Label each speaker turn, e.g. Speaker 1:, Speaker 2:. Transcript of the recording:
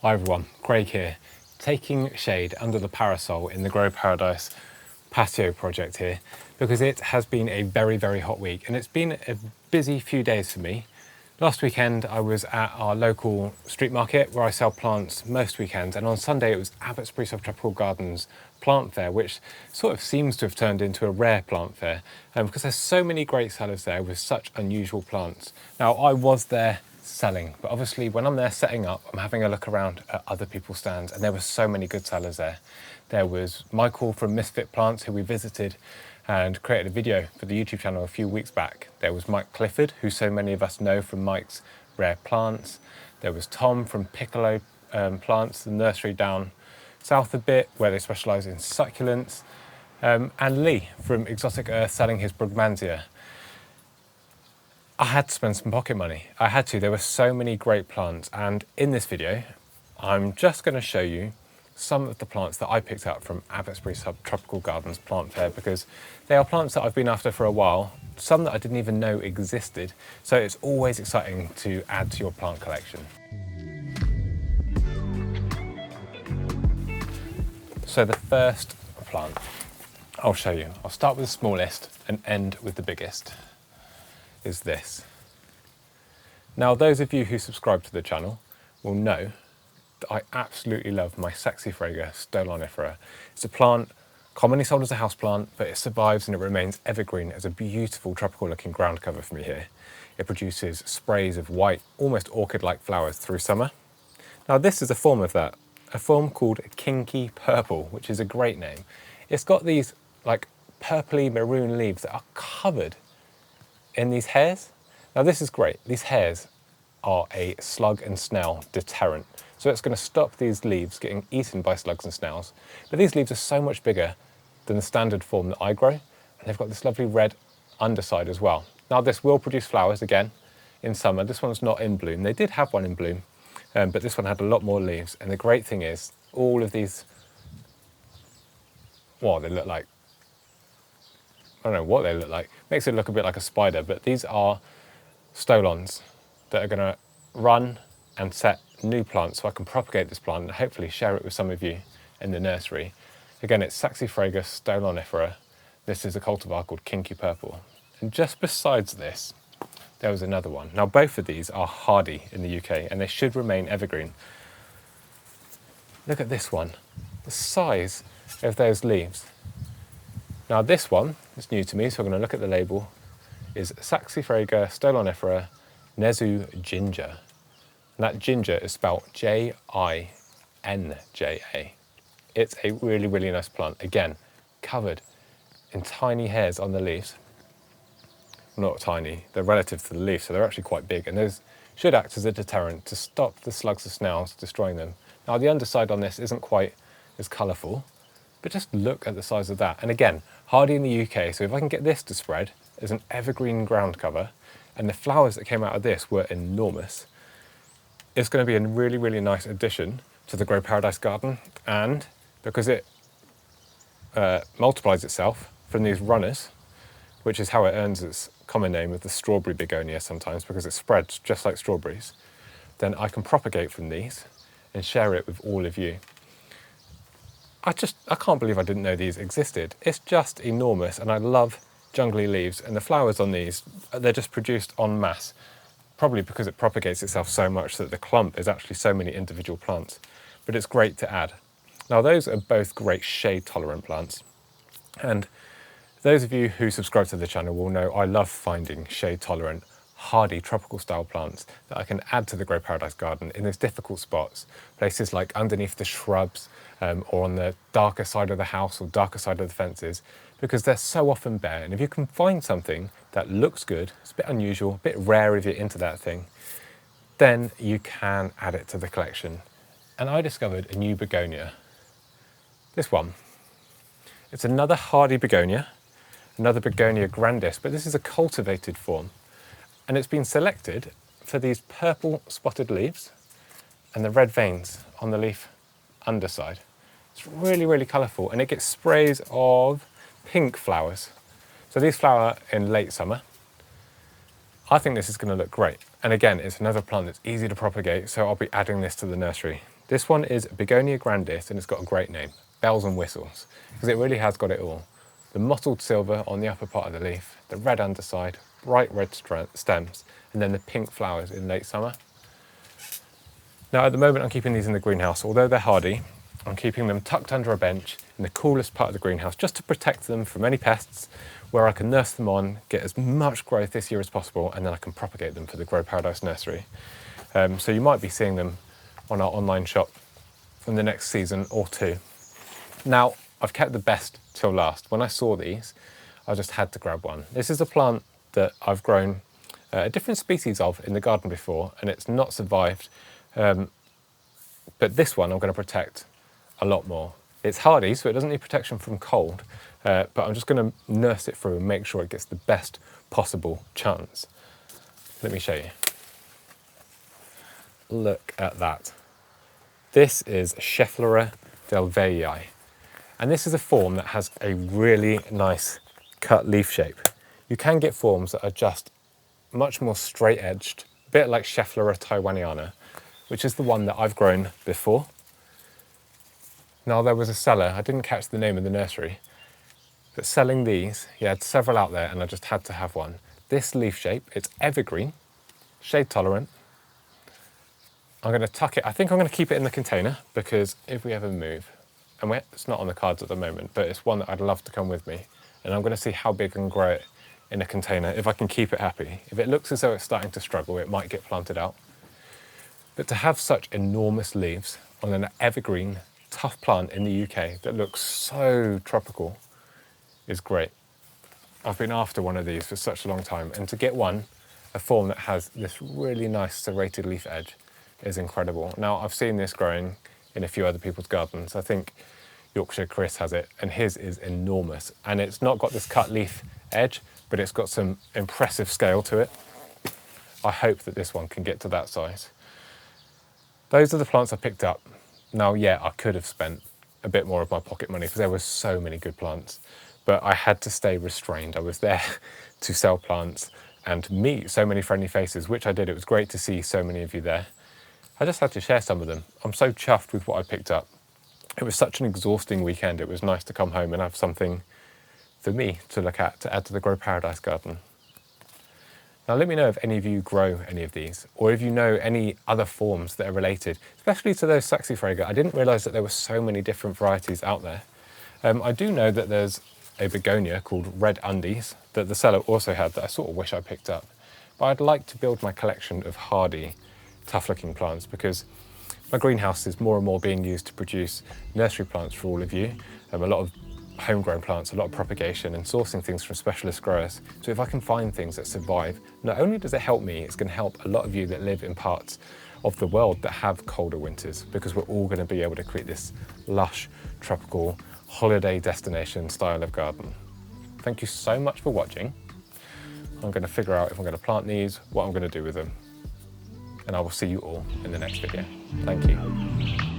Speaker 1: Hi everyone, Craig here, taking shade under the parasol in the Grow Paradise patio project here because it has been a very hot week and it's been a busy few days for me. Last weekend I was at our local street market where I sell plants most weekends, and on Sunday it was Abbotsbury Subtropical Gardens plant fair, which sort of seems to have turned into a rare plant fair because there's so many great sellers there with such unusual plants. Now I was there selling, but obviously when I'm there setting up, I'm having a look around at other people's stands, and there were so many good sellers there. There was Michael from Misfit Plants, who we visited and created a video for the YouTube channel a few weeks back. There was Mike Clifford, who so many of us know from Mike's Rare Plants. There was Tom from Piccolo Plants, the nursery down south a bit, where they specialise in succulents, and Lee from Exotic Earth selling his Brugmansia. I had to spend some pocket money. I had to. There were so many great plants, and in this video I'm just going to show you some of the plants that I picked up from Abbotsbury Subtropical Gardens plant fair, because they are plants that I've been after for a while, some that I didn't even know existed, so it's always exciting to add to your plant collection. So the first plant I'll show you, I'll start with the smallest and end with the biggest, is this. Now those of you who subscribe to the channel will know that I absolutely love my Saxifraga stolonoifera. It's a plant commonly sold as a houseplant, but it survives and it remains evergreen as a beautiful tropical looking ground cover for me here. It produces sprays of white, almost orchid-like flowers through summer. Now this is a form of that, a form called Kinki Purple, which is a great name. It's got these like purpley maroon leaves that are covered in these hairs. Now this is great. These hairs are a slug and snail deterrent. So it's going to stop these leaves getting eaten by slugs and snails. But these leaves are so much bigger than the standard form that I grow, and they've got this lovely red underside as well. Now this will produce flowers again in summer. This one's not in bloom. They did have one in bloom, but this one had a lot more leaves. And the great thing is all of these, well, they look like, I don't know what they look like. Makes it look a bit like a spider, but these are stolons that are going to run and set new plants, so I can propagate this plant and hopefully share it with some of you in the nursery. Again, it's Saxifraga stolonoifera. This is a cultivar called Kinki Purple. And just besides this, there was another one. Now both of these are hardy in the UK and they should remain evergreen. Look at this one, the size of those leaves. Now this one is new to me, so I'm going to look at the label, is Saxifraga stolonoifera Kezu Jinja. And that ginger is spelled Jinja. It's a really nice plant. Again, covered in tiny hairs on the leaves. Not tiny, they're relative to the leaf, so they're actually quite big, and those should act as a deterrent to stop the slugs and snails destroying them. Now the underside on this isn't quite as colourful, but just look at the size of that. And again, hardy in the UK, so if I can get this to spread as an evergreen ground cover, and the flowers that came out of this were enormous, it's going to be a really nice addition to the Grow Paradise garden. And because it multiplies itself from these runners, which is how it earns its common name of the strawberry begonia sometimes, because it spreads just like strawberries, then I can propagate from these and share it with all of you. I can't believe I didn't know these existed. It's just enormous, and I love jungly leaves, and the flowers on these, they're just produced en masse, probably because it propagates itself so much that the clump is actually so many individual plants, but it's great to add. Now those are both great shade tolerant plants, and those of you who subscribe to the channel will know I love finding shade tolerant, hardy tropical style plants that I can add to the Grow Paradise garden in those difficult spots, places like underneath the shrubs, or on the darker side of the house or darker side of the fences, because they're so often bare. And if you can find something that looks good, it's a bit unusual, a bit rare if you're into that thing, then you can add it to the collection. And I discovered a new begonia, this one. It's another hardy begonia, another Begonia grandis, but this is a cultivated form. And it's been selected for these purple spotted leaves and the red veins on the leaf underside. It's really colourful, and it gets sprays of pink flowers. So these flower in late summer. I think this is going to look great. And again, it's another plant that's easy to propagate, so I'll be adding this to the nursery This one is Begonia grandis, and it's got a great name, bells and whistles, because it really has got it all. The mottled silver on the upper part of the leaf, the red underside, bright red stems, and then the pink flowers in late summer. Now at the moment I'm keeping these in the greenhouse. Although they're hardy, I'm keeping them tucked under a bench in the coolest part of the greenhouse just to protect them from any pests, where I can nurse them on, get as much growth this year as possible, and then I can propagate them for the Grow Paradise nursery. So you might be seeing them on our online shop in the next season or two. Now, I've kept the best till last. When I saw these, I just had to grab one. This is a plant that I've grown a different species of in the garden before, and it's not survived. But this one I'm going to protect a lot more. It's hardy, so it doesn't need protection from cold, but I'm just going to nurse it through and make sure it gets the best possible chance. Let me show you. Look at that. This is Schefflera delavayi, and this is a form that has a really nice cut leaf shape. You can get forms that are just much more straight edged, a bit like Schefflera taiwaniana, which is the one that I've grown before. Now there was a seller, I didn't catch the name of the nursery, but selling these, he had several out there and I just had to have one. This leaf shape, it's evergreen, shade tolerant. I'm going to tuck it, I think I'm going to keep it in the container because if we ever move, and it's not on the cards at the moment, but it's one that I'd love to come with me, and I'm going to see how big I can grow it in a container, if I can keep it happy. If it looks as though it's starting to struggle, it might get planted out. But to have such enormous leaves on an evergreen, tough plant in the UK that looks so tropical is great. I've been after one of these for such a long time, and to get one, a form that has this really nice serrated leaf edge, is incredible. Now I've seen this growing in a few other people's gardens. I think Yorkshire Chris has it, and his is enormous. And it's not got this cut leaf edge, but it's got some impressive scale to it. I hope that this one can get to that size. Those are the plants I picked up. Now, yeah, I could have spent a bit more of my pocket money because there were so many good plants, but I had to stay restrained. I was there to sell plants and meet so many friendly faces, which I did. It was great to see so many of you there. I just had to share some of them. I'm so chuffed with what I picked up. It was such an exhausting weekend. It was nice to come home and have something for me to look at, to add to the Grow Paradise garden. Now let me know if any of you grow any of these, or if you know any other forms that are related, especially to those Saxifraga. I didn't realise that there were so many different varieties out there. I do know that there's a begonia called Red Undies that the seller also had that I sort of wish I picked up. But I'd like to build my collection of hardy, tough-looking plants because my greenhouse is more and more being used to produce nursery plants for all of you. A lot of homegrown plants, a lot of propagation and sourcing things from specialist growers. So if I can find things that survive, not only does it help me, it's going to help a lot of you that live in parts of the world that have colder winters, because we're all going to be able to create this lush, tropical, holiday destination style of garden. Thank you so much for watching. I'm going to figure out if I'm going to plant these, what I'm going to do with them, and I will see you all in the next video. Thank you.